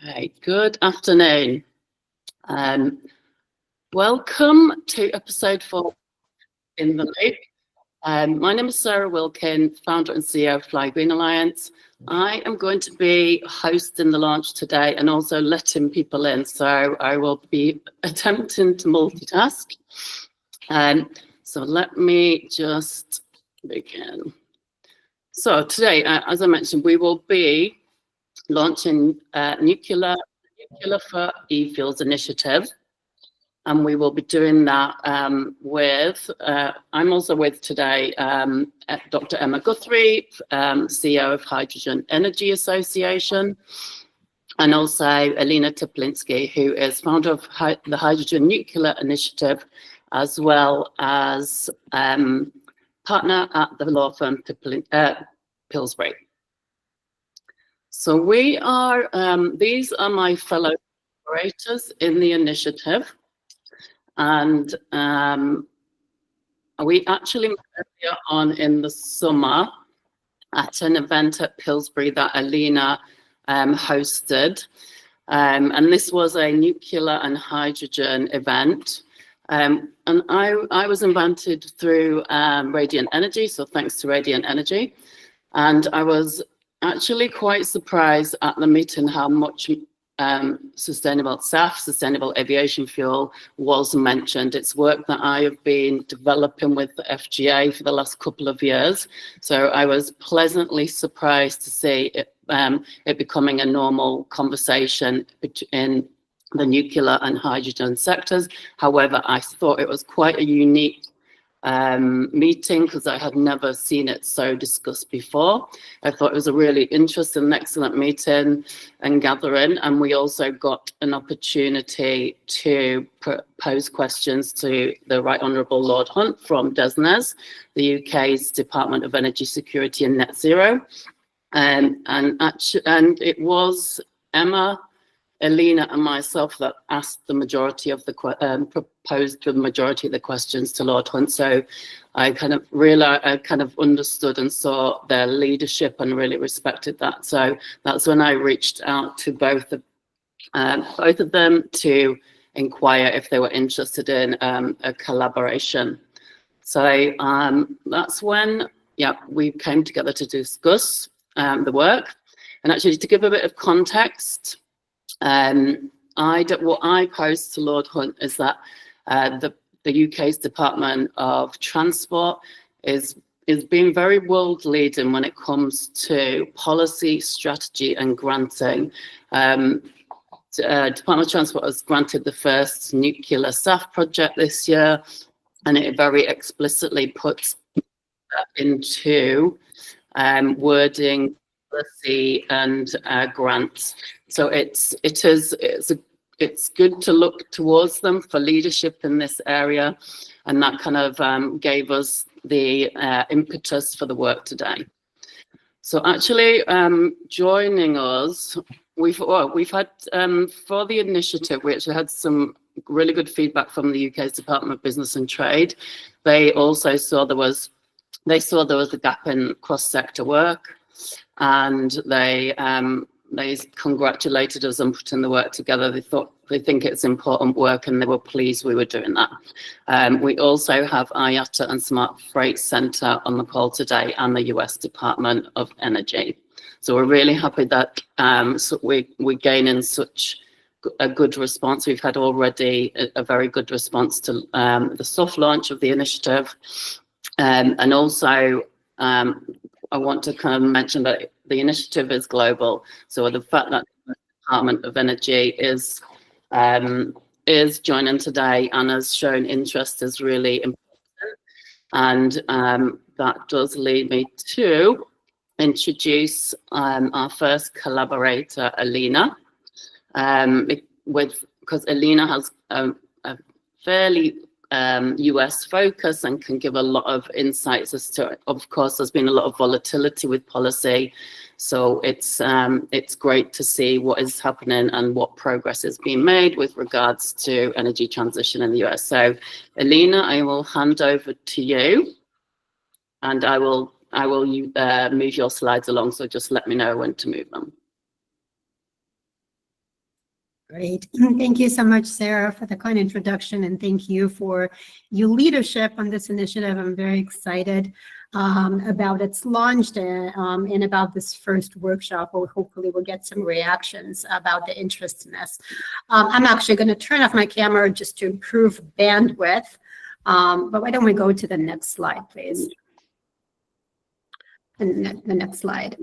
Hey, good afternoon. Welcome to episode 4 in the Loop. My name is Sarah Wilkin, founder and CEO of Fly Green Alliance. I am going to be hosting the launch today and also letting people in, so I will be attempting to multitask. So let me just begin. So today, as I mentioned, we will be launching Nuclear for eFuels initiative. And we will be doing that I'm also with today Dr. Emma Guthrie, CEO of Hydrogen Energy Association, and also Alina Teplinsky, who is founder of the Hydrogen Nuclear Initiative, as well as partner at the law firm Pillsbury. So we are, these are my fellow collaborators in the initiative. And we actually met earlier on in the summer at an event at Pillsbury that Alina hosted. And this was a nuclear and hydrogen event. And I was invited through Radiant Energy, so thanks to Radiant Energy. And I was actually quite surprised at the meeting how much sustainable SAF, sustainable aviation fuel, was mentioned. It's work that I have been developing with the FGA for the last couple of years. So I was pleasantly surprised to see it becoming a normal conversation in the nuclear and hydrogen sectors. However, I thought it was quite a unique meeting because I had never seen it so discussed before. I thought it was a really interesting and excellent meeting and gathering, and we also got an opportunity to pose questions to the Right Honourable Lord Hunt from DESNZ, the UK's Department of Energy Security and Net Zero, and it was Emma, Alina and myself that asked the majority of the proposed the majority of the questions to Lord Hunt. So I kind of realized, I kind of understood and saw their leadership and really respected that. So that's when I reached out to both of them to inquire if they were interested in a collaboration. So that's when, we came together to discuss the work. And actually, to give a bit of context, what I posed to Lord Hunt is that the UK's Department of Transport is being very world leading when it comes to policy, strategy and granting. Department of Transport has granted the first nuclear SAF project this year, and it very explicitly puts that into wording, policy and grants. So it's good to look towards them for leadership in this area, and that kind of gave us the impetus for the work today. So actually, joining us, we've had for the initiative, we actually had some really good feedback from the UK's Department of Business and Trade. They also saw there was a gap in cross-sector work, and they congratulated us on putting the work together. They think it's important work, and they were pleased we were doing that. We also have IATA and Smart Freight Centre on the call today, and the US Department of Energy. So we're really happy that we're gaining such a good response. We've had already a very good response to the soft launch of the initiative, and also I want to kind of mention that the initiative is global. So the fact that the Department of Energy is joining today and has shown interest is really important. And that does lead me to introduce our first collaborator, Alina, because Alina has a fairly US focus and can give a lot of insights as to, of course, there's been a lot of volatility with policy. So it's great to see what is happening and what progress is being made with regards to energy transition in the US. So Alina, I will hand over to you, and I will move your slides along. So just let me know when to move them. Great. Thank you so much, Sarah, for the kind introduction, and thank you for your leadership on this initiative. I'm very excited about its launch and about this first workshop, where hopefully we'll get some reactions about the interest in this. I'm actually going to turn off my camera just to improve bandwidth, but why don't we go to the next slide, please? And the next slide.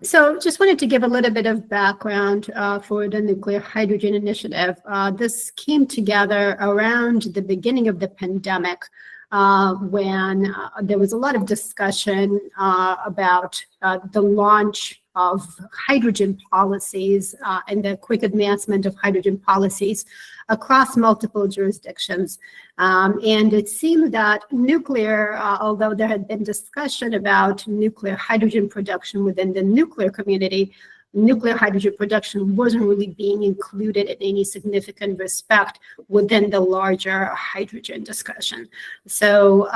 So just wanted to give a little bit of background for the Nuclear Hydrogen Initiative. This came together around the beginning of the pandemic, when there was a lot of discussion about the launch of hydrogen policies and the quick advancement of hydrogen policies across multiple jurisdictions. And it seemed that nuclear, although there had been discussion about nuclear hydrogen production within the nuclear community, nuclear hydrogen production wasn't really being included in any significant respect within the larger hydrogen discussion. So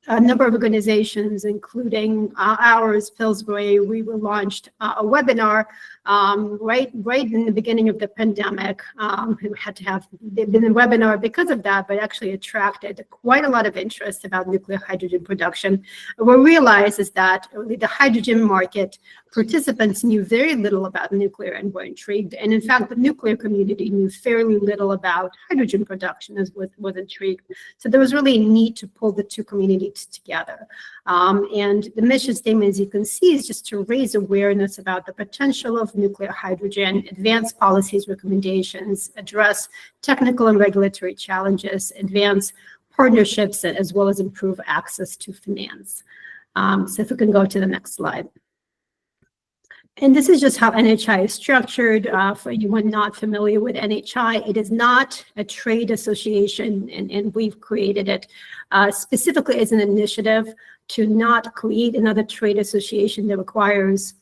a number of organizations, including ours, Pillsbury, we launched a webinar right in the beginning of the pandemic. We had to have the webinar because of that, but actually attracted quite a lot of interest about nuclear hydrogen production. What we realized is that the hydrogen market participants knew very little about nuclear and were intrigued. And in fact, the nuclear community knew fairly little about hydrogen production, as was intrigued. So there was really a need to pull the two communities together. And the mission statement, as you can see, is just to raise awareness about the potential of nuclear hydrogen, advance policies recommendations, address technical and regulatory challenges, advance partnerships, as well as improve access to finance. So if we can go to the next slide. And this is just how NHI is structured. For anyone not familiar with NHI, it is not a trade association, and we've created it specifically as an initiative to not create another trade association that requires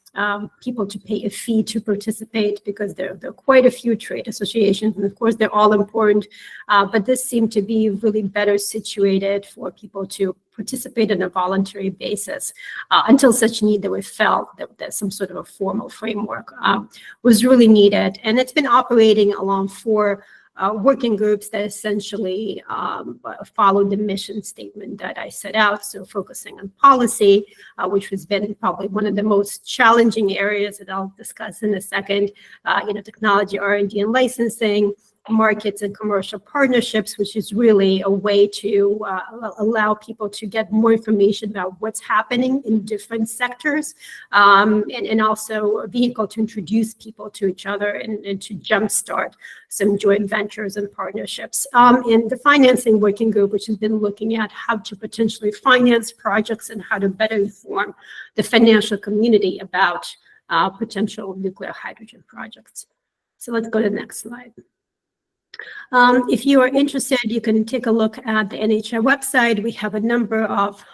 people to pay a fee to participate, because there are quite a few trade associations, and of course they're all important, but this seemed to be really better situated for people to participate on a voluntary basis until such need that we felt that some sort of a formal framework was really needed. And it's been operating along 4 working groups that essentially followed the mission statement that I set out. So focusing on policy, which has been probably one of the most challenging areas that I'll discuss in a second, technology, R&D, and licensing, markets and commercial partnerships, which is really a way to allow people to get more information about what's happening in different sectors, and also a vehicle to introduce people to each other and to jumpstart some joint ventures and partnerships. And the financing working group, which has been looking at how to potentially finance projects and how to better inform the financial community about potential nuclear hydrogen projects. So let's go to the next slide. If you are interested, you can take a look at the NHI website. We have a number of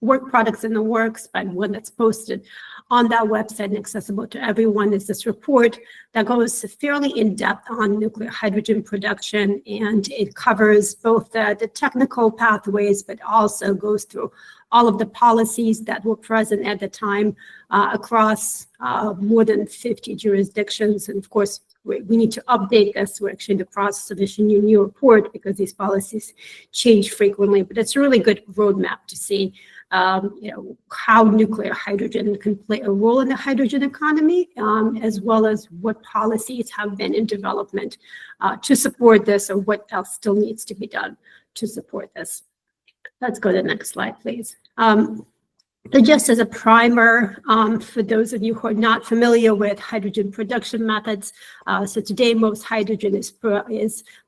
work products in the works, but one that's posted on that website and accessible to everyone is this report that goes fairly in depth on nuclear hydrogen production, and it covers both the technical pathways, but also goes through all of the policies that were present at the time across more than 50 jurisdictions. And of course, we need to update this. We're actually in the process of issuing a new report because these policies change frequently, but it's a really good roadmap to see how nuclear hydrogen can play a role in the hydrogen economy, as well as what policies have been in development to support this, or what else still needs to be done to support this. Let's go to the next slide, please. Just as a primer, for those of you who are not familiar with hydrogen production methods, so today most hydrogen is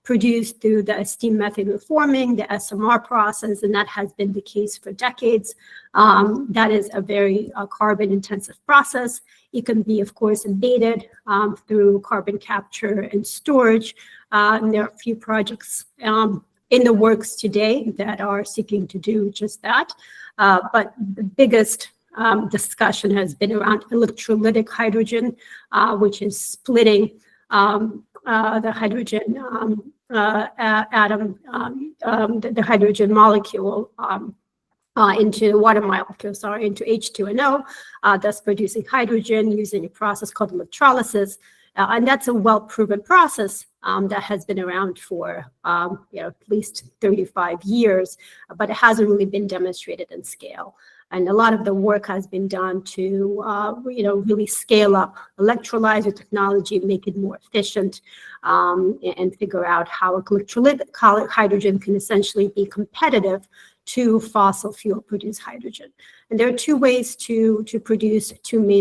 produced through the steam methane reforming, the SMR process, and that has been the case for decades. That is a very carbon-intensive process. It can be, of course, abated through carbon capture and storage. And there are a few projects in the works today that are seeking to do just that. But the biggest discussion has been around electrolytic hydrogen, which is splitting the hydrogen atom, the hydrogen molecule into water molecule, into H2 and O, thus producing hydrogen using a process called electrolysis. And that's a well-proven process that has been around for at least 35 years, but it hasn't really been demonstrated in scale. And a lot of the work has been done to, really scale up electrolyzer technology, make it more efficient, and figure out how electrolytic hydrogen can essentially be competitive to fossil fuel produced hydrogen. And there are two main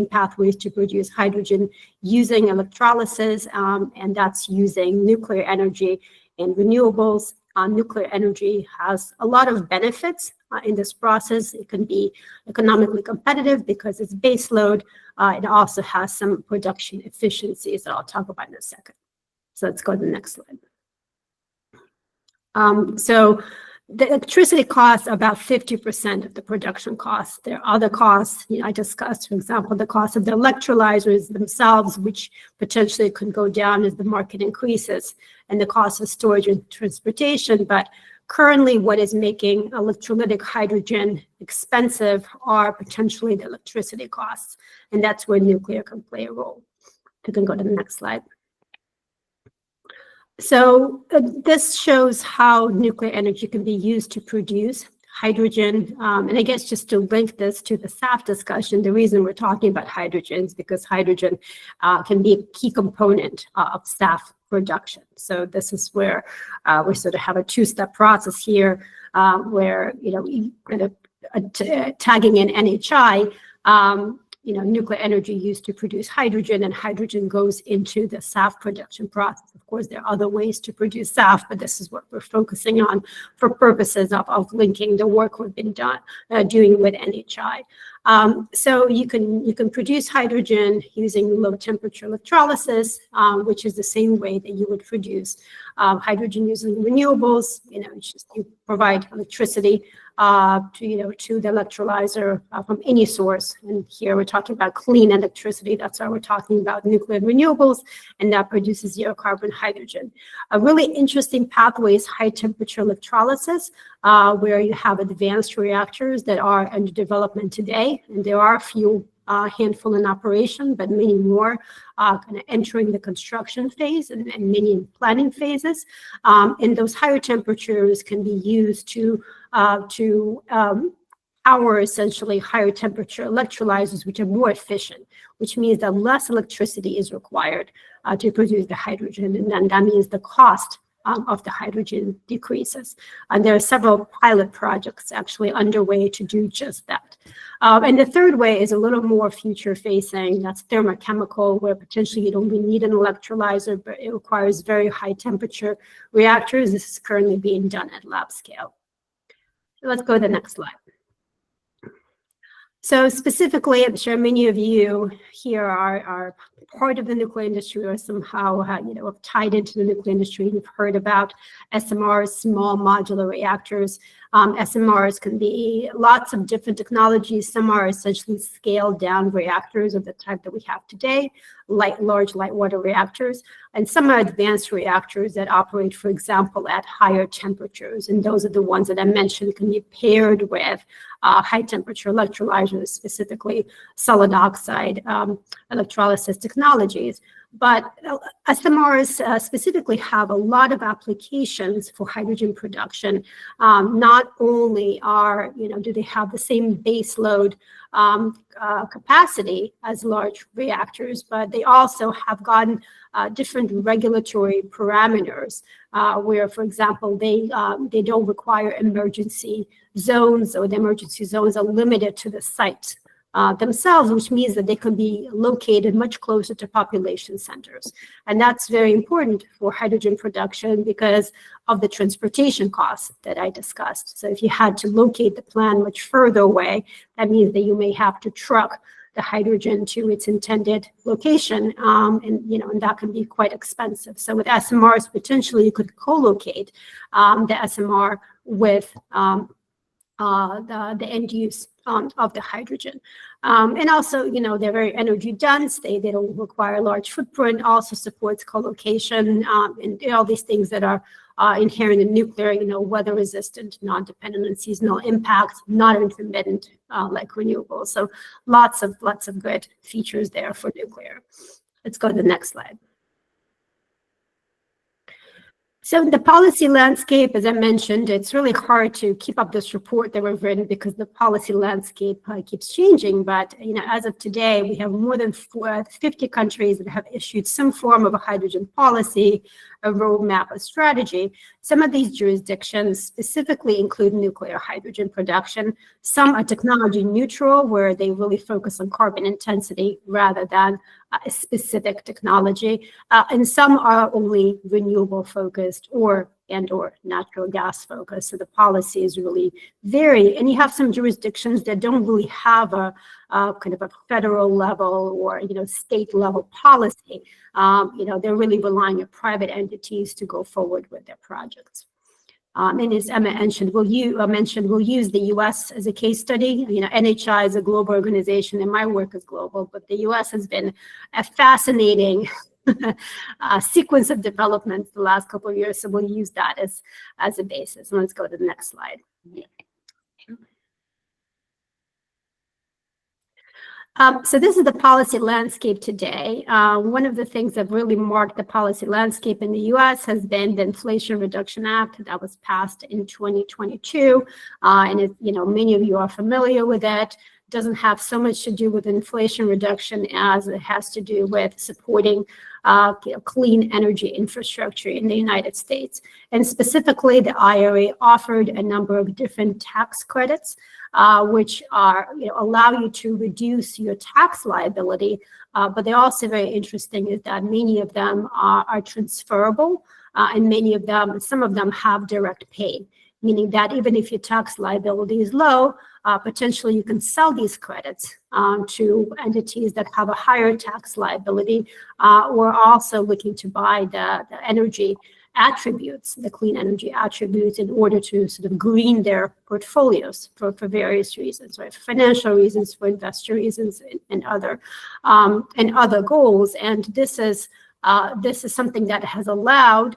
pathways to produce hydrogen using electrolysis, and that's using nuclear energy and renewables. Nuclear energy has a lot of benefits in this process. It can be economically competitive because it's base load. It also has some production efficiencies that I'll talk about in a second. So let's go to the next slide. So the electricity costs about 50% of the production costs. There are other costs, I discussed, for example, the cost of the electrolyzers themselves, which potentially could go down as the market increases, and the cost of storage and transportation. But currently, what is making electrolytic hydrogen expensive are potentially the electricity costs, and that's where nuclear can play a role. If you can go to the next slide. So this shows how nuclear energy can be used to produce hydrogen. And I guess just to link this to the SAF discussion, the reason we're talking about hydrogen is because hydrogen can be a key component of SAF production. So this is where we sort of have a two-step process here, where kind of tagging in NHI. Nuclear energy used to produce hydrogen, and hydrogen goes into the SAF production process. Of course, there are other ways to produce SAF, but this is what we're focusing on for purposes of linking the work we've been doing with NHI. So you can produce hydrogen using low temperature electrolysis, which is the same way that you would produce hydrogen using renewables. You provide electricity to the electrolyzer from any source. And here we're talking about clean electricity. That's why we're talking about nuclear renewables, and that produces zero carbon hydrogen. A really interesting pathway is high temperature electrolysis, where you have advanced reactors that are under development today. And there are a few handful in operation, but many more kind of entering the construction phase and many in planning phases. And those higher temperatures can be used to power essentially higher temperature electrolyzers, which are more efficient, which means that less electricity is required to produce the hydrogen. And then that means the cost of the hydrogen decreases. And there are several pilot projects actually underway to do just that. And the third way is a little more future facing. That's thermochemical, where potentially you don't really need an electrolyzer, but it requires very high temperature reactors. This is currently being done at lab scale. So let's go to the next slide. So specifically, I'm sure many of you here are part of the nuclear industry or somehow have tied into the nuclear industry. You've heard about SMRs, small modular reactors. SMRs can be lots of different technologies. Some are essentially scaled down reactors of the type that we have today, large light water reactors. And some are advanced reactors that operate, for example, at higher temperatures. And those are the ones that I mentioned can be paired with high temperature electrolyzers, specifically solid oxide electrolysis technologies. But SMRs specifically have a lot of applications for hydrogen production. Not only do they have the same base load capacity as large reactors, but they also have gotten different regulatory parameters where, for example, they don't require emergency zones, or the emergency zones are limited to the site themselves, which means that they can be located much closer to population centers. And that's very important for hydrogen production because of the transportation costs that I discussed. So if you had to locate the plant much further away, that means that you may have to truck the hydrogen to its intended location, and that can be quite expensive. So with SMRs, potentially you could co-locate the SMR with the end use of the hydrogen. And also, they're very energy dense. They don't require a large footprint, also supports co-location, and all these things that are inherent in nuclear, weather resistant, non-dependent on seasonal impacts, not intermittent like renewables. So lots of good features there for nuclear. Let's go to the next slide. So the policy landscape, as I mentioned, it's really hard to keep up this report that we've written because the policy landscape keeps changing. But as of today, we have more than 50 countries that have issued some form of a hydrogen policy, a roadmap, a strategy. Some of these jurisdictions specifically include nuclear hydrogen production. Some are technology neutral, where they really focus on carbon intensity rather than a specific technology. And some are only renewable focused or natural gas focused. So the policies really vary. And you have some jurisdictions that don't really have a kind of a federal level or state level policy. They're really relying on private entities to go forward with their projects. And as Emma mentioned, we'll use the U.S. as a case study. NHI is a global organization, and my work is global, but the U.S. has been a fascinating sequence of developments the last couple of years. So we'll use that as a basis. And let's go to the next slide. So this is the policy landscape today. One of the things that really marked the policy landscape in the U.S. has been the Inflation Reduction Act that was passed in 2022. And many of you are familiar with it. Doesn't have so much to do with inflation reduction as it has to do with supporting clean energy infrastructure in the United States. And specifically, the IRA offered a number of different tax credits, which allow you to reduce your tax liability. But they're also very interesting is that many of them are transferable, and some of them have direct pay, meaning that even if your tax liability is low, potentially you can sell these credits to entities that have a higher tax liability or also looking to buy the energy attributes, the clean energy attributes, in order to sort of green their portfolios for various reasons, right? For financial reasons, for investor reasons, and other goals. And this is something that has allowed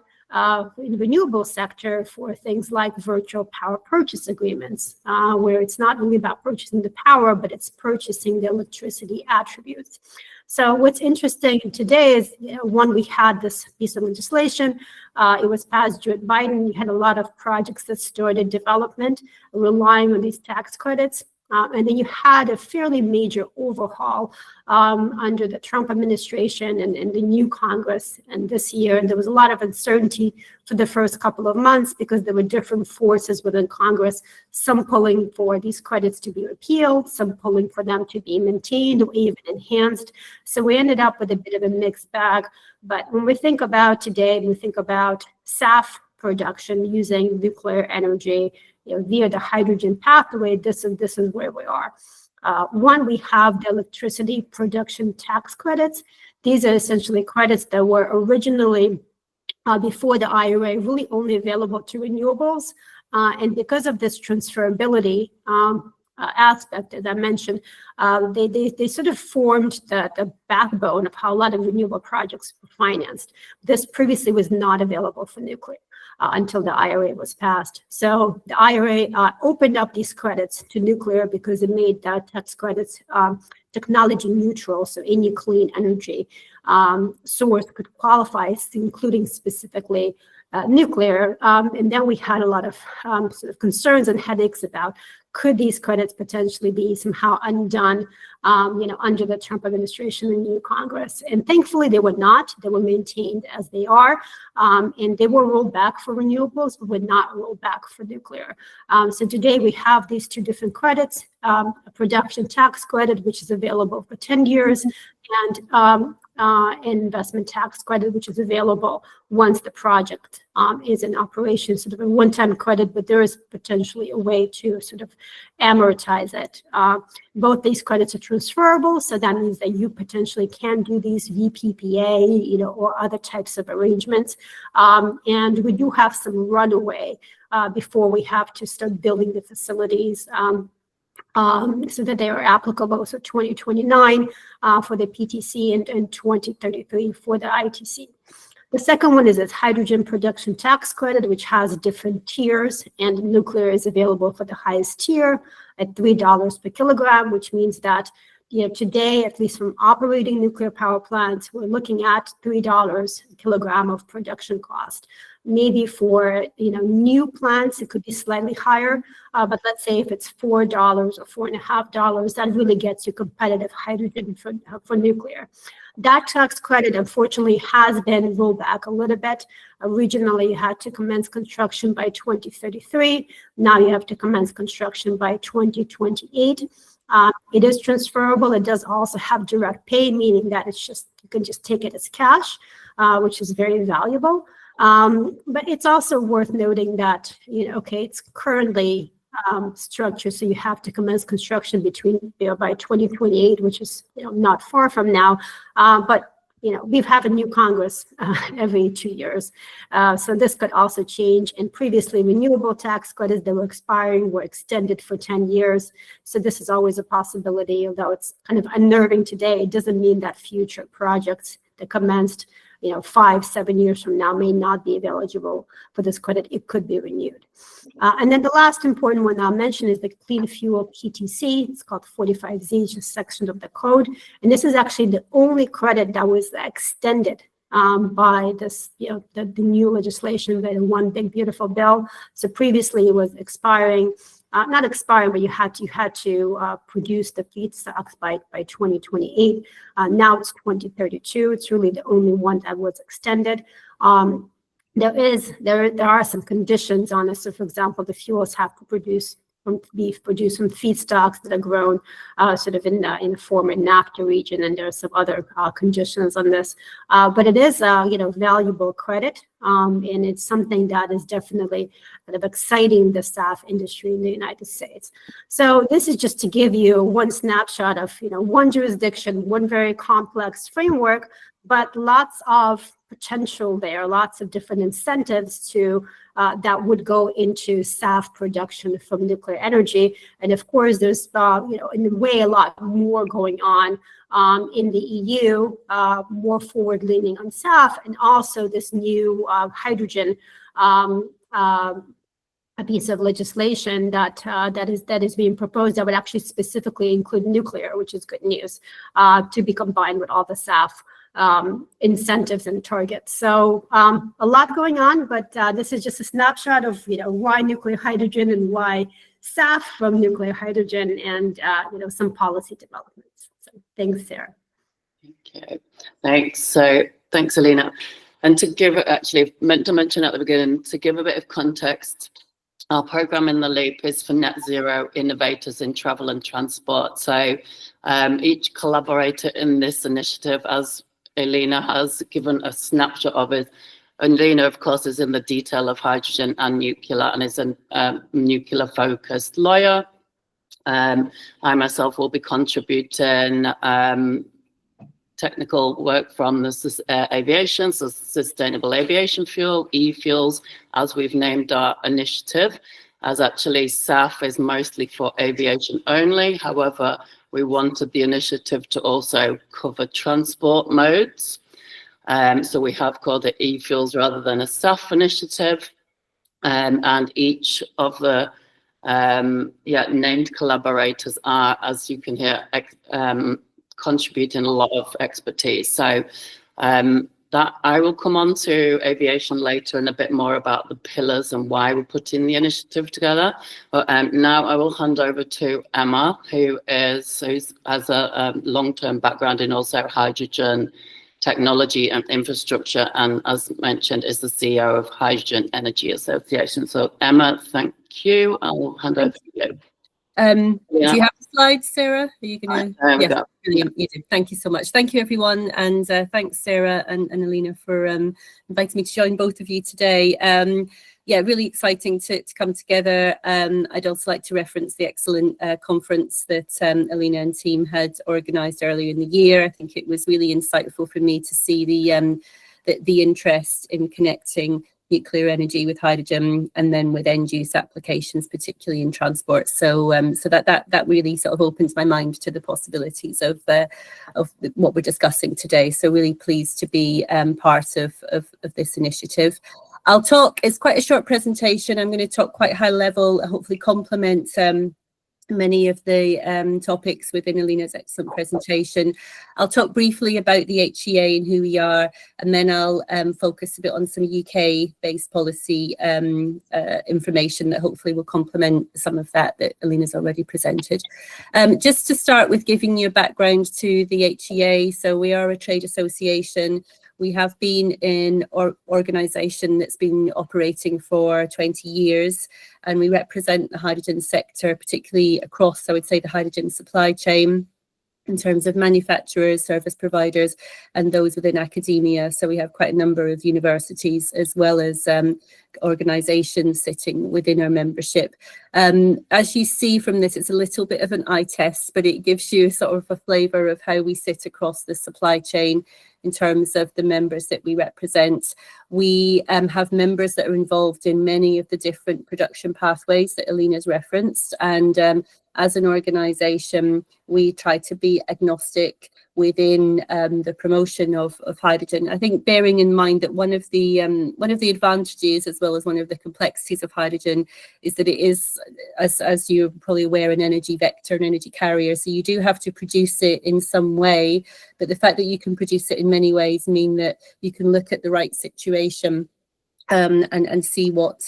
in the renewable sector for things like virtual power purchase agreements, where it's not really about purchasing the power, but it's purchasing the electricity attributes. So what's interesting today is, we had this piece of legislation. It was passed during Biden. We had a lot of projects that started development relying on these tax credits. And then you had a fairly major overhaul under the Trump administration and the new Congress. And this year, there was a lot of uncertainty for the first couple of months because there were different forces within Congress, some pulling for these credits to be repealed, some pulling for them to be maintained or even enhanced. So we ended up with a bit of a mixed bag. But when we think about today, we think about SAF production using nuclear energy, via the hydrogen pathway. This is where we are. One, we have the electricity production tax credits. These are essentially credits that were originally, before the IRA, really only available to renewables. And because of this transferability aspect, as I mentioned, they sort of formed the backbone of how a lot of renewable projects were financed. This previously was not available for nuclear until the IRA was passed. So the IRA opened up these credits to nuclear because it made the tax credits technology neutral. So any clean energy source could qualify, including specifically nuclear. And then we had a lot of sort of concerns and headaches about, could these credits potentially be somehow undone, under the Trump administration and new Congress? And thankfully, they were not. They were maintained as they are, and they were rolled back for renewables, but were not rolled back for nuclear. So today we have these two different credits: a production tax credit, which is available for 10 years, and an investment tax credit, which is available once the project is in operation, sort of a one-time credit, but there is potentially a way to sort of amortize it. Both these credits are transferable, so that means that you potentially can do these VPPA, or other types of arrangements. And we do have some runaway before we have to start building the facilities. So that they are applicable. So 2029 for the PTC and 2033 for the ITC. The second one is this hydrogen production tax credit, which has different tiers, and nuclear is available for the highest tier at $3 per kilogram, which means that today, at least from operating nuclear power plants, we're looking at $3 a kilogram of production cost. Maybe for new plants, it could be slightly higher, but let's say if it's $4 or $4.50, that really gets you competitive hydrogen for nuclear. That tax credit, unfortunately, has been rolled back a little bit. Originally, you had to commence construction by 2033. Now you have to commence construction by 2028. It is transferable. It does also have direct pay, meaning that you can just take it as cash, which is very valuable. But it's also worth noting that, it's currently structured, so you have to commence construction by 2028, which is not far from now. But we've had a new Congress every 2 years, so this could also change. And previously, renewable tax credits that were expiring were extended for 10 years. So this is always a possibility, although it's kind of unnerving today. It doesn't mean that future projects that commenced 5-7 years from now may not be eligible for this credit. It could be renewed. And then the last important one I'll mention is the Clean Fuel PTC. It's called 45Z, it's a section of the code. And this is actually the only credit that was extended by this, the new legislation, the one big beautiful bill. So previously it was expiring. Not expiring, but you had to produce the feedstocks by 2028. Now it's 2032. It's really the only one that was extended. There are some conditions on it. So, for example, the fuels have to produce from feedstocks that are grown sort of in the former NAFTA region, and there are some other conditions on this. But it is valuable credit, and it's something that is definitely kind of exciting the SAF industry in the United States. So this is just to give you one snapshot of one jurisdiction, one very complex framework, but lots of potential there, lots of different incentives that would go into SAF production from nuclear energy. And of course, there's in a way a lot more going on in the EU, more forward-leaning on SAF, and also this new hydrogen a piece of legislation that is being proposed that would actually specifically include nuclear, which is good news, to be combined with all the SAF incentives and targets. So a lot going on, but this is just a snapshot of why nuclear hydrogen and why SAF from nuclear hydrogen, and some policy developments. So thanks, Sarah. Okay, thanks. So thanks, Alina. And to give it, actually meant to mention at the beginning, to give a bit of context, our program in the Loop is for net zero innovators in travel and transport. So each collaborator in this initiative, as Alina has given a snapshot of it, Alina, of course, is in the detail of hydrogen and nuclear and is a nuclear-focused lawyer. I myself will be contributing technical work from the aviation, so sustainable aviation fuel, eFuels, as we've named our initiative, as actually SAF is mostly for aviation only. However, we wanted the initiative to also cover transport modes. So we have called it eFuels rather than a SAF initiative. And each of the named collaborators are, as you can hear, contributing a lot of expertise. So that I will come on to aviation later and a bit more about the pillars and why we're putting the initiative together. But now I will hand over to Emma, who has a long-term background in also hydrogen technology and infrastructure, and as mentioned, is the CEO of Hydrogen Energy Association. So Emma, thank you. I'll hand over to you. Do you have the slides, Sarah? Are you going to? Yeah, brilliant. You do. Thank you so much. Thank you, everyone, and thanks, Sarah and Alina, for inviting me to join both of you today. Really exciting to come together. I'd also like to reference the excellent conference that Alina and team had organised earlier in the year. I think it was really insightful for me to see the interest in connecting nuclear energy with hydrogen and then with end use applications, particularly in transport. So that really sort of opens my mind to the possibilities of what we're discussing today. So really pleased to be part of this initiative. I'll talk, it's quite a short presentation. I'm going to talk quite high level, hopefully complement many of the topics within Alina's excellent presentation. I'll talk briefly about the HEA and who we are, and then I'll focus a bit on some UK-based policy information that hopefully will complement some of that Alina's already presented. Just to start with giving you a background to the HEA, so we are a trade association. We have been in an organisation that's been operating for 20 years, and we represent the hydrogen sector, particularly across, I would say, the hydrogen supply chain in terms of manufacturers, service providers, and those within academia. So we have quite a number of universities as well as organisations sitting within our membership. As you see from this, it's a little bit of an eye test, but it gives you sort of a flavour of how we sit across the supply chain in terms of the members that we represent. We have members that are involved in many of the different production pathways that Alina's referenced, and as an organisation, we try to be agnostic within the promotion of hydrogen. I think bearing in mind that one of the advantages as well as one of the complexities of hydrogen is that it is, as you're probably aware, an energy vector, an energy carrier. So you do have to produce it in some way, but the fact that you can produce it in many ways mean that you can look at the right situation and see what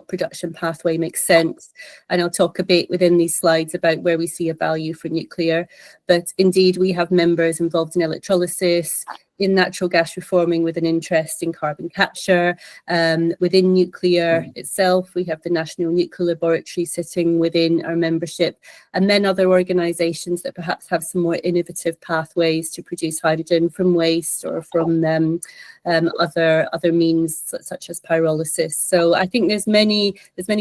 production pathway makes sense. And I'll talk a bit within these slides about where we see a value for nuclear. But indeed, we have members involved in electrolysis, in natural gas reforming with an interest in carbon capture. Within nuclear itself, we have the National Nuclear Laboratory sitting within our membership, and then other organisations that perhaps have some more innovative pathways to produce hydrogen from waste or from other means such as pyrolysis. So I think there's many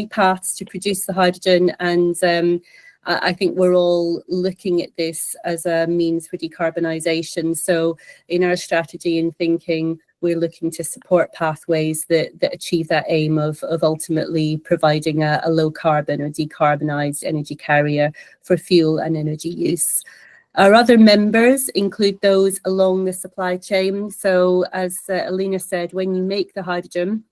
paths to produce the hydrogen, and I think we're all looking at this as a means for decarbonisation. So in our strategy and thinking, we're looking to support pathways that achieve that aim of ultimately providing a low carbon or decarbonised energy carrier for fuel and energy use. Our other members include those along the supply chain. So as Alina said, when you make the hydrogen,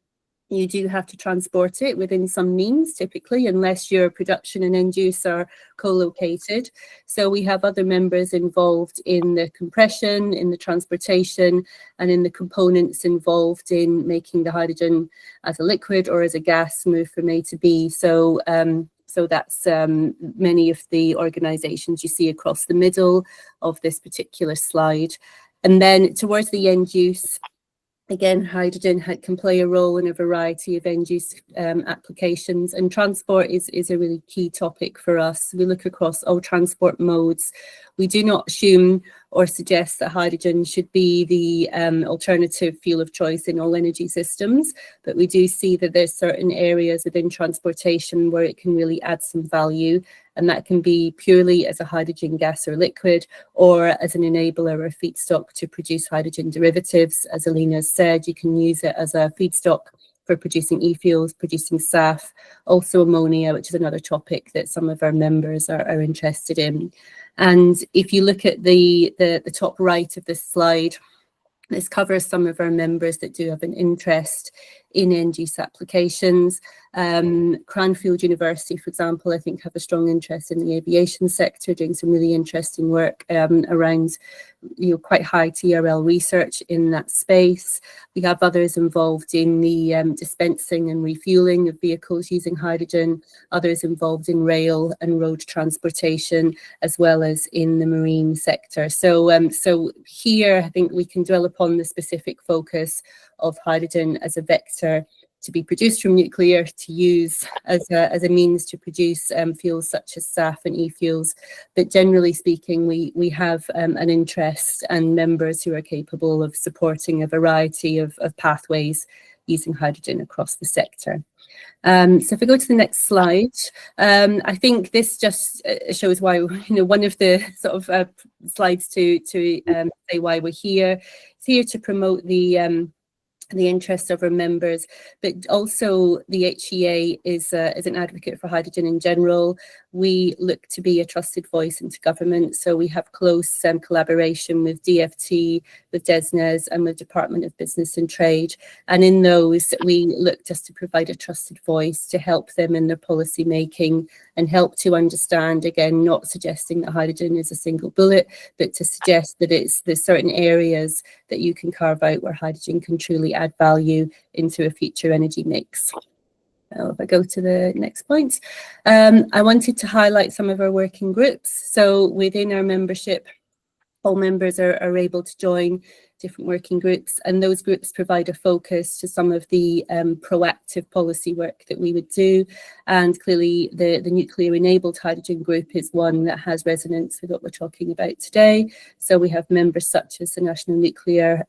you do have to transport it within some means, typically, unless your production and end use are co-located. So we have other members involved in the compression, in the transportation, and in the components involved in making the hydrogen as a liquid or as a gas move from A to B. So that's many of the organisations you see across the middle of this particular slide. And then towards the end use, again, hydrogen can play a role in a variety of end-use applications, and transport is a really key topic for us. We look across all transport modes. We do not assume or suggest that hydrogen should be the alternative fuel of choice in all energy systems, but we do see that there's certain areas within transportation where it can really add some value, and that can be purely as a hydrogen gas or liquid, or as an enabler or feedstock to produce hydrogen derivatives. As Alina said, you can use it as a feedstock for producing eFuels, producing SAF, also ammonia, which is another topic that some of our members are interested in. And if you look at the top right of this slide, this covers some of our members that do have an interest in end-use applications. Cranfield University, for example, I think have a strong interest in the aviation sector, doing some really interesting work around quite high TRL research in that space. We have others involved in the dispensing and refueling of vehicles using hydrogen, others involved in rail and road transportation, as well as in the marine sector. So here, I think we can dwell upon the specific focus of hydrogen as a vector to be produced from nuclear, to use as a means to produce fuels such as SAF and eFuels. But generally speaking, we have an interest and members who are capable of supporting a variety of pathways using hydrogen across the sector. So if we go to the next slide, I think this just shows why, one of the sort of slides to say why we're here. It's here to promote the interests of our members, but also the HEA is an advocate for hydrogen in general. we look to be a trusted voice into government. So we have close collaboration with DFT, with DESNZ, and with Department of Business and Trade. And in those, we look just to provide a trusted voice to help them in their policy making and help to understand, again, not suggesting that hydrogen is a single bullet, but to suggest that there's certain areas that you can carve out where hydrogen can truly add value into a future energy mix. Now, if I go to the next point, I wanted to highlight some of our working groups. So within our membership, all members are able to join different working groups, and those groups provide a focus to some of the proactive policy work that we would do. And clearly the nuclear enabled hydrogen group is one that has resonance with what we're talking about today. So we have members such as the National Nuclear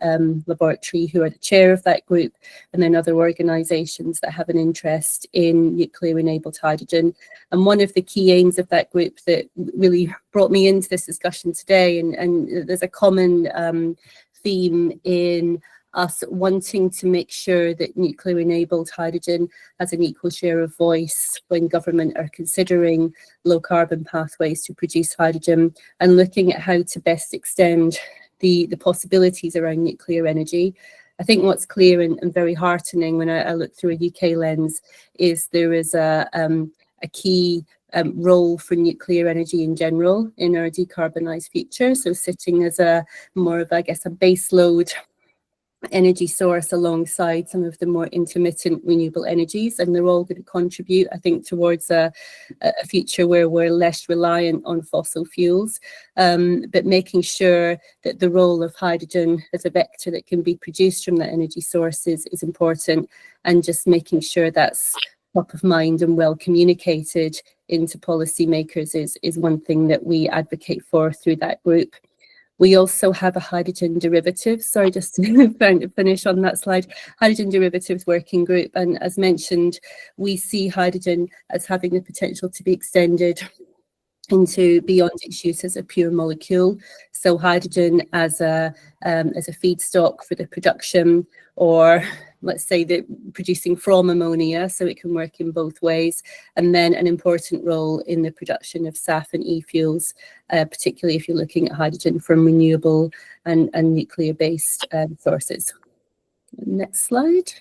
Laboratory, who are the chair of that group, and then other organisations that have an interest in nuclear enabled hydrogen. And one of the key aims of that group that really brought me into this discussion today, and there's a common theme in us wanting to make sure that nuclear enabled hydrogen has an equal share of voice when government are considering low carbon pathways to produce hydrogen, and looking at how to best extend the possibilities around nuclear energy. I think what's clear and very heartening when I look through a UK lens is there is a key role for nuclear energy in general in our decarbonised future. So sitting as a more of, I guess, a base load energy source alongside some of the more intermittent renewable energies, and they're all going to contribute, I think, towards a future where we're less reliant on fossil fuels, but making sure that the role of hydrogen as a vector that can be produced from that energy source is important, and just making sure that's top of mind and well communicated into policymakers is one thing that we advocate for through that group. We also have a hydrogen derivatives, sorry, just to finish on that slide, hydrogen derivatives working group. And as mentioned, we see hydrogen as having the potential to be extended into beyond its use as a pure molecule. So hydrogen as a feedstock for the production, or let's say that producing from ammonia, so it can work in both ways, and then an important role in the production of SAF and eFuels, particularly if you're looking at hydrogen from renewable and nuclear-based sources. Next slide.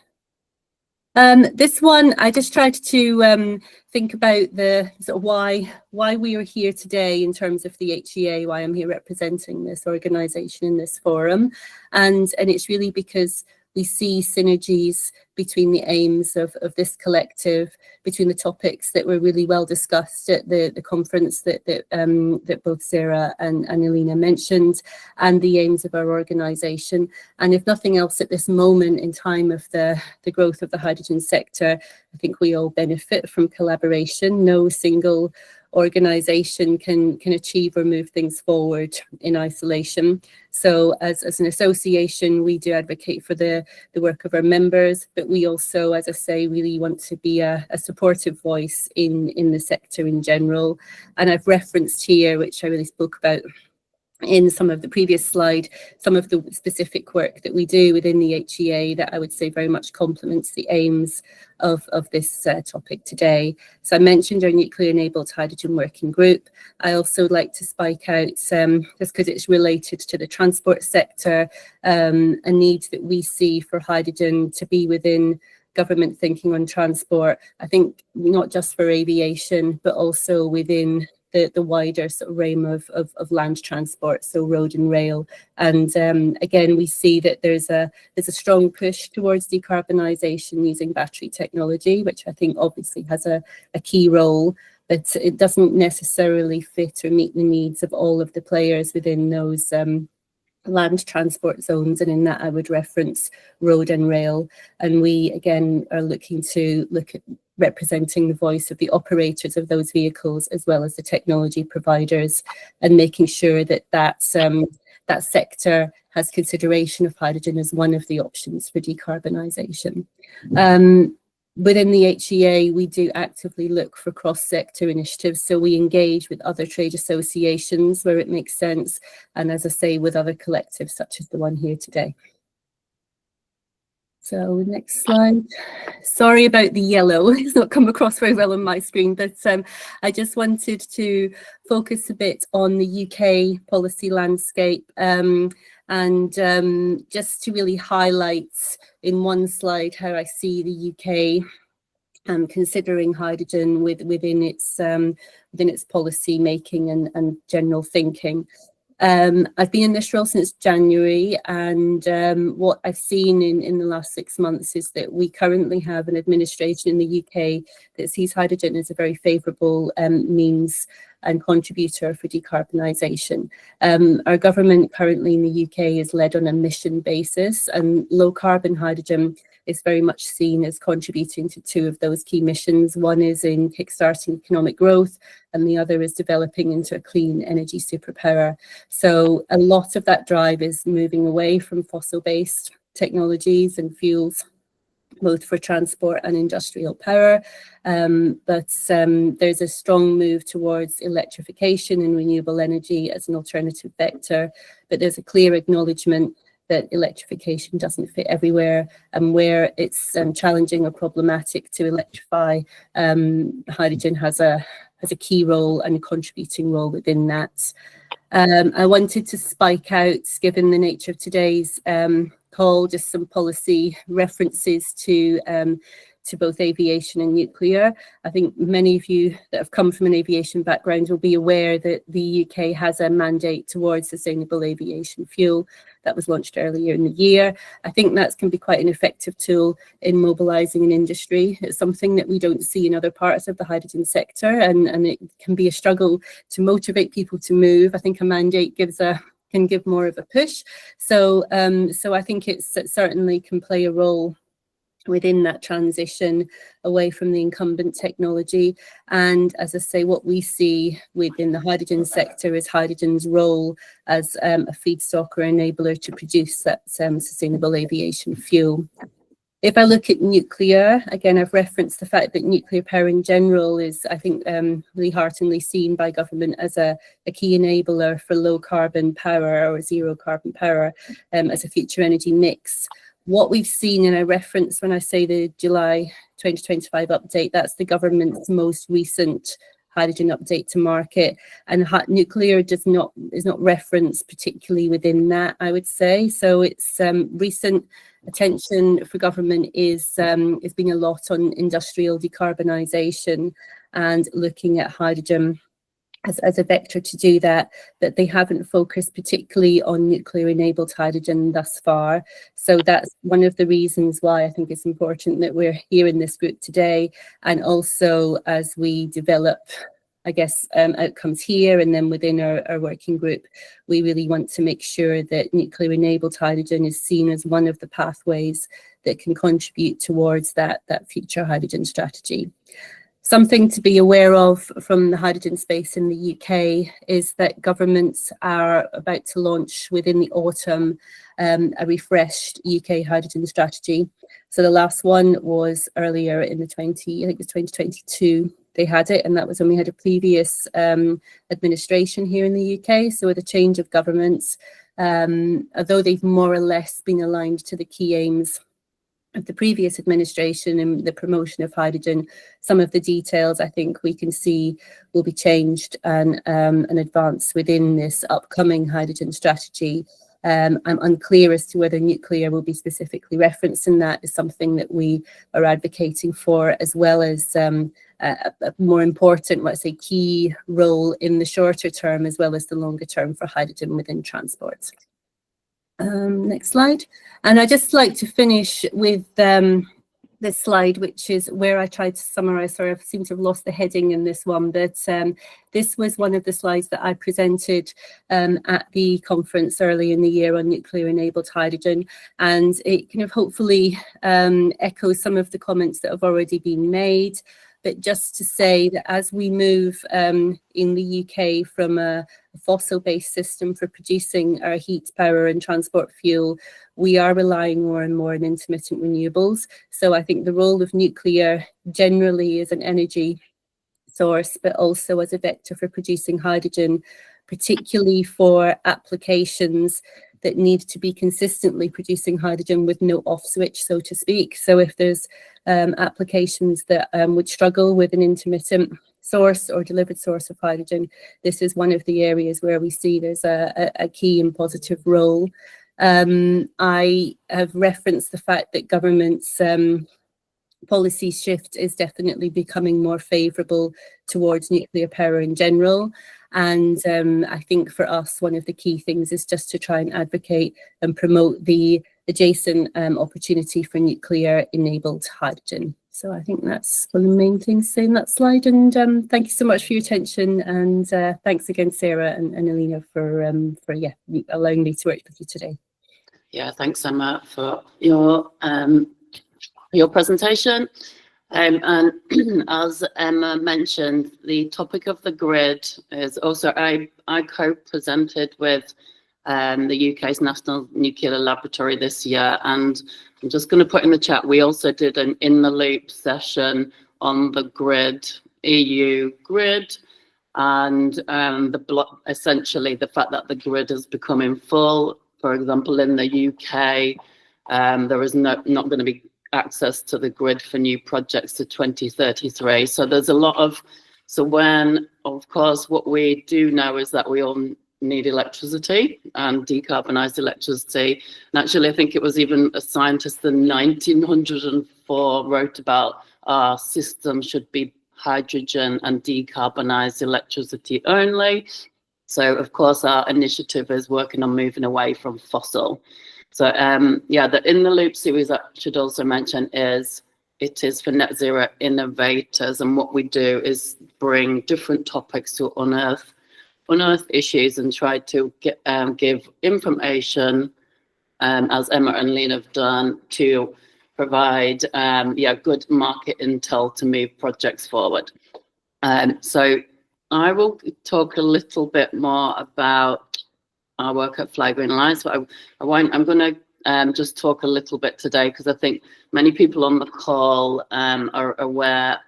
This one, I just tried to think about the sort of why we are here today in terms of the HEA, why I'm here representing this organisation in this forum, and it's really because we see synergies between the aims of this collective, between the topics that were really well discussed at the conference that both Sarah and Alina mentioned, and the aims of our organisation. And if nothing else, at this moment in time of the growth of the hydrogen sector, I think we all benefit from collaboration. No single organisation can achieve or move things forward in isolation. So as an association, we do advocate for the work of our members, but we also, as I say, really want to be a supportive voice in the sector in general. And I've referenced here, which I really spoke about in some of the previous slide, some of the specific work that we do within the HEA that I would say very much complements the aims of this topic today. So I mentioned our nuclear enabled hydrogen working group. I also like to spike out, just because it's related to the transport sector, a need that we see for hydrogen to be within government thinking on transport. I think not just for aviation, but also within the wider sort of realm of land transport, so road and rail. And again, we see that there's a strong push towards decarbonisation using battery technology, which I think obviously has a key role, but it doesn't necessarily fit or meet the needs of all of the players within those land transport zones, and in that I would reference road and rail. And we again are looking at representing the voice of the operators of those vehicles as well as the technology providers, and making sure that that sector has consideration of hydrogen as one of the options for decarbonisation. Within the HEA, we do actively look for cross-sector initiatives. So we engage with other trade associations where it makes sense. And as I say, with other collectives such as the one here today. So next slide. Sorry about the yellow, it's not come across very well on my screen, but I just wanted to focus a bit on the UK policy landscape and just to really highlight in one slide how I see the UK considering hydrogen within its policy making and general thinking. I've been in this role since January, and what I've seen in the last 6 months is that we currently have an administration in the UK that sees hydrogen as a very favourable means and contributor for decarbonisation. Our government currently in the UK is led on a mission basis, and low carbon hydrogen is very much seen as contributing to two of those key missions. One is in kickstarting economic growth, and the other is developing into a clean energy superpower. So a lot of that drive is moving away from fossil-based technologies and fuels, both for transport and industrial power. But there's a strong move towards electrification and renewable energy as an alternative vector. But there's a clear acknowledgement that electrification doesn't fit everywhere, and where it's challenging or problematic to electrify, hydrogen has a key role and a contributing role within that. I wanted to spike out, given the nature of today's call, just some policy references to both aviation and nuclear. I think many of you that have come from an aviation background will be aware that the UK has a mandate towards sustainable aviation fuel that was launched earlier in the year. I think that can be quite an effective tool in mobilising an industry. It's something that we don't see in other parts of the hydrogen sector, and it can be a struggle to motivate people to move. I think a mandate can give more of a push. So I think it certainly can play a role within that transition away from the incumbent technology. And as I say, what we see within the hydrogen sector is hydrogen's role as a feedstock or enabler to produce that sustainable aviation fuel. If I look at nuclear, again, I've referenced the fact that nuclear power in general is, I think, really hearteningly seen by government as a key enabler for low carbon power or zero carbon power as a future energy mix. What we've seen, and I reference when I say the July 2025 update, that's the government's most recent hydrogen update to market, and nuclear is not referenced particularly within that, I would say. So it's recent attention for government is being a lot on industrial decarbonisation and looking at hydrogen as a vector to do that, but they haven't focused particularly on nuclear-enabled hydrogen thus far. So that's one of the reasons why I think it's important that we're here in this group today, and also as we develop, I guess, outcomes here and then within our working group, we really want to make sure that nuclear-enabled hydrogen is seen as one of the pathways that can contribute towards that future hydrogen strategy. Something to be aware of from the hydrogen space in the UK is that governments are about to launch within the autumn a refreshed UK hydrogen strategy. So the last one was earlier in I think it was 2022, they had it, and that was when we had a previous administration here in the UK. So with a change of governments, although they've more or less been aligned to the key aims of the previous administration and the promotion of hydrogen, some of the details I think we can see will be changed and advanced within this upcoming hydrogen strategy. I'm unclear as to whether nuclear will be specifically referenced in that. Is something that we are advocating for, as well as a more important, let's say, key role in the shorter term as well as the longer term for hydrogen within transport. Next slide. And I'd just like to finish with this slide, which is where I tried to summarize. Sorry, I seem to have lost the heading in this one, but this was one of the slides that I presented at the conference early in the year on nuclear-enabled hydrogen, and it kind of hopefully echoes some of the comments that have already been made. But just to say that as we move in the UK from a fossil-based system for producing our heat, power and transport fuel, we are relying more and more on intermittent renewables. So I think the role of nuclear generally as an energy source, but also as a vector for producing hydrogen, particularly for applications that need to be consistently producing hydrogen with no off switch, so to speak. So if there's applications that would struggle with an intermittent source or delivered source of hydrogen, this is one of the areas where we see there's a key and positive role. I have referenced the fact that government's policy shift is definitely becoming more favourable towards nuclear power in general. And I think for us, one of the key things is just to try and advocate and promote the adjacent opportunity for nuclear-enabled hydrogen. So I think that's one of the main things to say in that slide. And thank you so much for your attention. And thanks again, Sarah and Alina, for allowing me to work with you today. Yeah, thanks, Emma, for your presentation. And as Emma mentioned, the topic of the grid is also, I co-presented with the UK's National Nuclear Laboratory this year, and I'm just going to put in the chat, we also did an in the loop session on the grid, EU grid, and essentially the fact that the grid is becoming full. For example, in the UK, there is not going to be access to the grid for new projects to 2033. So there's a lot of, of course, what we do know is that we all need electricity and decarbonised electricity. And actually, I think it was even a scientist in 1904 wrote about our system should be hydrogen and decarbonised electricity only. So, of course, our initiative is working on moving away from fossil. So, the In the Loop series, I should also mention, it is for net zero innovators. And what we do is bring different topics to unearth issues and try to give information, as Emma and Lena have done, to provide good market intel to move projects forward. So I will talk a little bit more about our work at Fly Green Alliance, but I'm going to just talk a little bit today because I think many people on the call are aware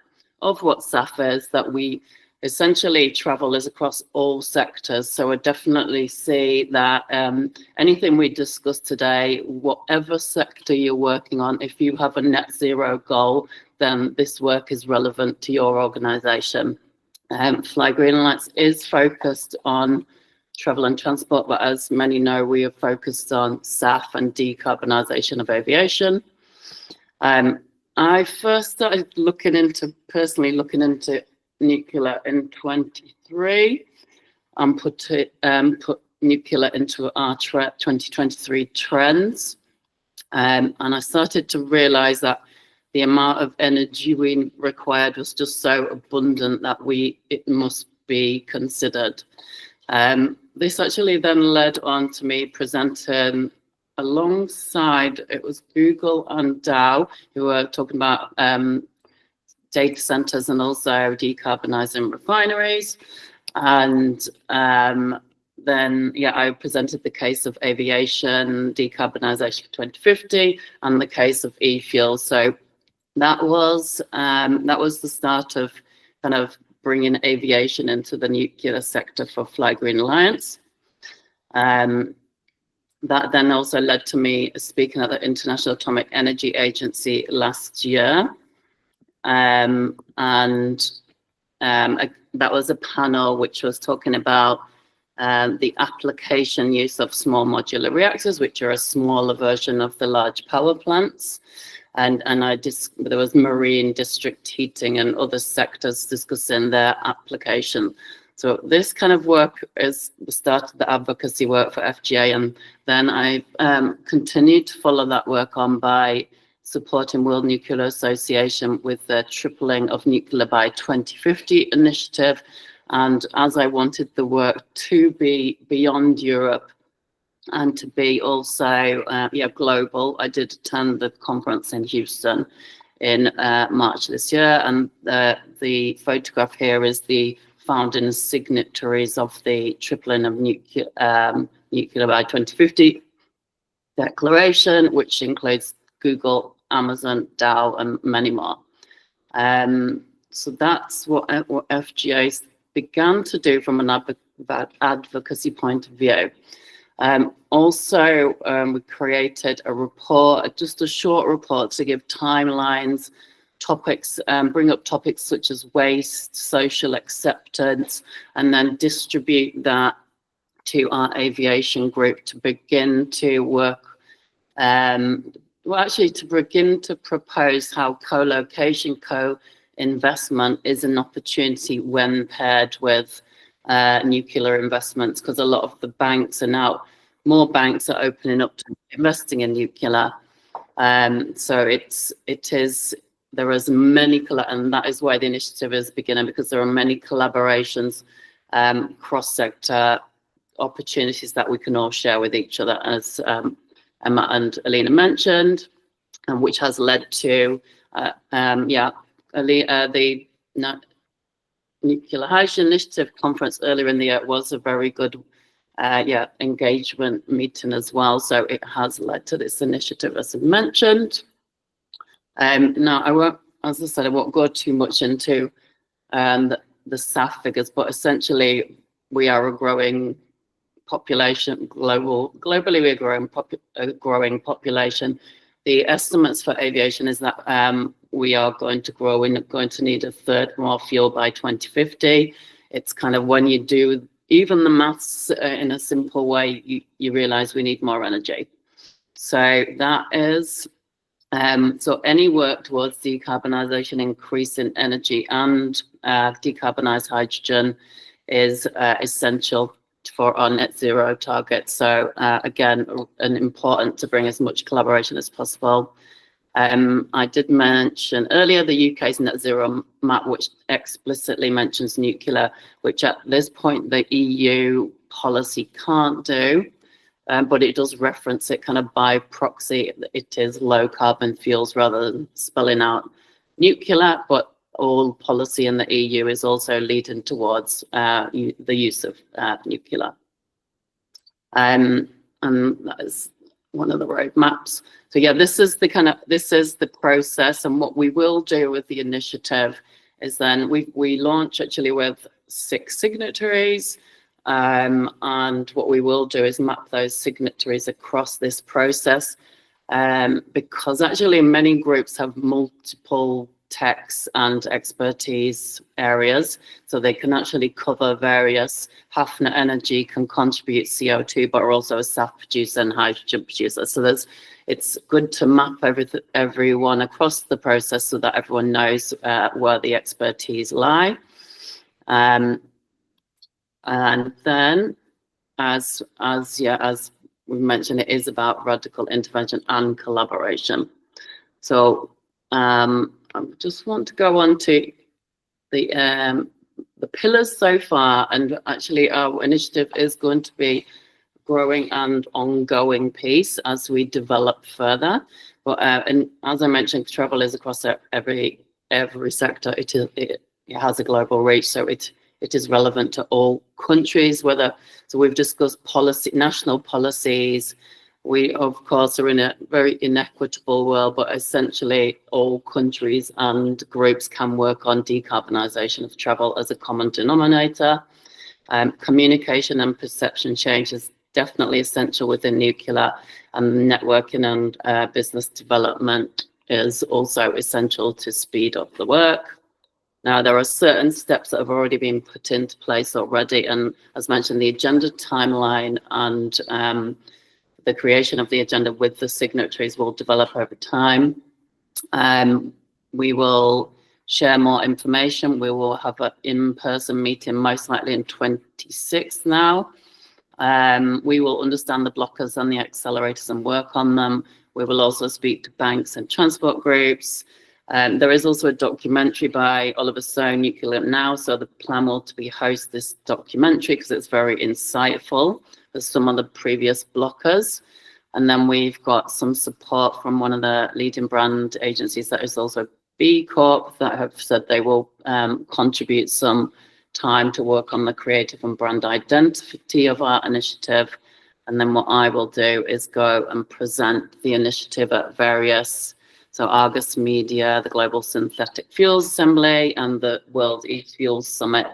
of what SAF is, that we essentially travel is across all sectors. So I definitely see that anything we discuss today, whatever sector you're working on, if you have a net zero goal, then this work is relevant to your organisation. Fly Green Alliance is focused on travel and transport, but as many know, we are focused on SAF and decarbonisation of aviation. I first started personally looking into nuclear in 23 and put nuclear into our 2023 trends. And I started to realise that the amount of energy we required was just so abundant that it must be considered. This actually then led on to me presenting alongside, it was Google and Dow, who were talking about data centers and also decarbonising refineries. And then, I presented the case of aviation decarbonisation for 2050 and the case of eFuels. So that was the start of kind of bringing aviation into the nuclear sector for Fly Green Alliance. That then also led to me speaking at the International Atomic Energy Agency last year. That was a panel which was talking about the application use of small modular reactors, which are a smaller version of the large power plants. And there was marine district heating and other sectors discussing their application. So this kind of work is the start of the advocacy work for FGA, and then I continued to follow that work on by supporting World Nuclear Association with the tripling of nuclear by 2050 initiative. And as I wanted the work to be beyond Europe and to be also global, I did attend the conference in Houston in March this year. And the photograph here is the founding signatories of the tripling of nuclear by 2050 declaration, which includes Google, Amazon, Dow, and many more. So that's what FGA began to do from an advocacy point of view. Also, we created a report, just a short report to give timelines, topics, bring up topics such as waste, social acceptance, and then distribute that to our aviation group to begin to work, to begin to propose how co-location, co-investment is an opportunity when paired with nuclear investments, because a lot of the banks are now, more banks are opening up to investing in nuclear. So there is many, and that is why the initiative is beginning, because there are many collaborations, cross-sector opportunities that we can all share with each other, as Emma and Alina mentioned, and which has led to the Nuclear Hydrogen Initiative conference earlier in the year was a very good engagement meeting as well. So it has led to this initiative, as I mentioned. Now, I won't, as I said, I won't go too much into the SAF figures, but essentially we are a growing population, globally we're a growing population. The estimates for aviation is that we are going to grow, we're going to need a third more fuel by 2050. It's kind of, when you do even the maths in a simple way, you realize we need more energy. So that is, so any work towards decarbonisation, increasing energy and decarbonised hydrogen is essential for our net zero target. So again, important to bring as much collaboration as possible. I did mention earlier the UK's net zero map, which explicitly mentions nuclear, which at this point the EU policy can't do, but it does reference it kind of by proxy. It is low carbon fuels rather than spelling out nuclear, but all policy in the EU is also leading towards the use of nuclear. And that is one of the roadmaps. So yeah, this is the process, and what we will do with the initiative is then we launch actually with 6 signatories, and what we will do is map those signatories across this process, because actually many groups have multiple techs and expertise areas, so they can actually cover various. Hafnia Energy can contribute CO2, but are also a SAF producer and hydrogen producer. So it's good to map everyone across the process so that everyone knows where the expertise lie. And then, as we mentioned, it is about radical intervention and collaboration. So I just want to go on to the pillars so far, and actually our initiative is going to be growing and ongoing piece as we develop further. But and as I mentioned, travel is across every sector. It has a global reach, so it is relevant to all countries. So we've discussed national policies. We, of course, are in a very inequitable world, but essentially all countries and groups can work on decarbonisation of travel as a common denominator. Communication and perception change is definitely essential within nuclear, and networking and business development is also essential to speed up the work. Now, there are certain steps that have already been put into place already, and as mentioned, the agenda timeline and the creation of the agenda with the signatories will develop over time. We will share more information. We will have an in-person meeting, most likely in 26 now. We will understand the blockers and the accelerators and work on them. We will also speak to banks and transport groups. There is also a documentary by Oliver Stone, Nuclear Now, so the plan will to be host this documentary because it's very insightful for some of the previous blockers. And then we've got some support from one of the leading brand agencies that is also B Corp that have said they will contribute some time to work on the creative and brand identity of our initiative. And then what I will do is go and present the initiative at various, so Argus Media, the Global Synthetic Fuels Assembly, and the World eFuels Summit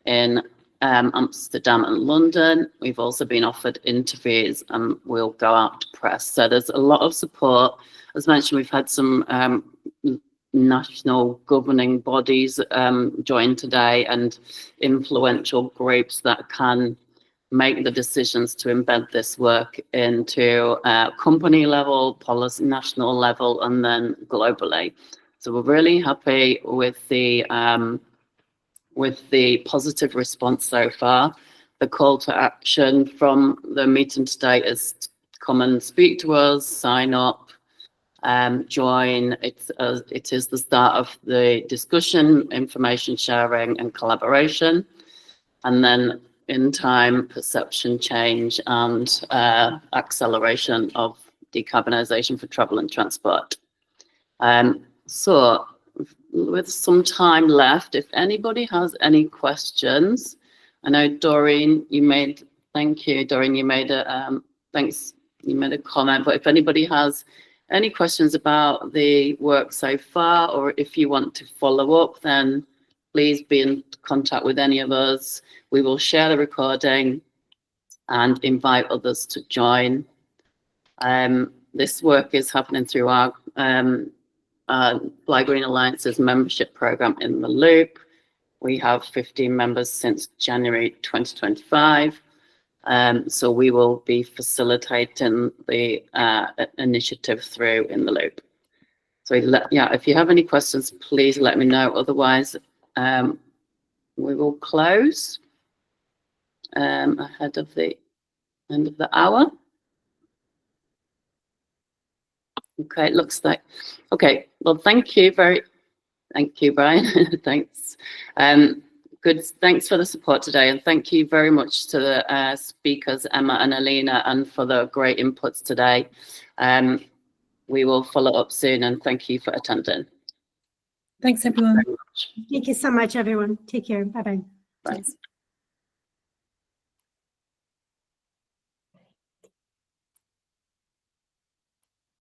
in Amsterdam and London. We've also been offered interviews and we'll go out to press. So there's a lot of support. As mentioned, we've had some national governing bodies join today and influential groups that can make the decisions to embed this work into company level, policy, national level, and then globally. So we're really happy with the positive response so far. The call to action from the meeting today is to come and speak to us, sign up, join. It is the start of the discussion, information sharing and collaboration, and then in time, perception change and acceleration of decarbonisation for travel and transport. So with some time left, if anybody has any questions, I know Doreen, thank you, Doreen, you made a comment, but if anybody has any questions about the work so far, or if you want to follow up, then please be in contact with any of us. We will share the recording and invite others to join. This work is happening through our Fly Green Alliance's membership program in the Loop. We have 15 members since January 2025. So we will be facilitating the initiative through in the Loop. So if you have any questions, please let me know. Otherwise, we will close ahead of the end of the hour. Okay, it looks like, okay, well, thank you, Brian, thanks. Good, thanks for the support today, and thank you very much to the speakers, Emma and Alina, and for the great inputs today. We will follow up soon, and thank you for attending. Thanks, everyone. Thank you so much, everyone. Take care. Bye-bye. Bye.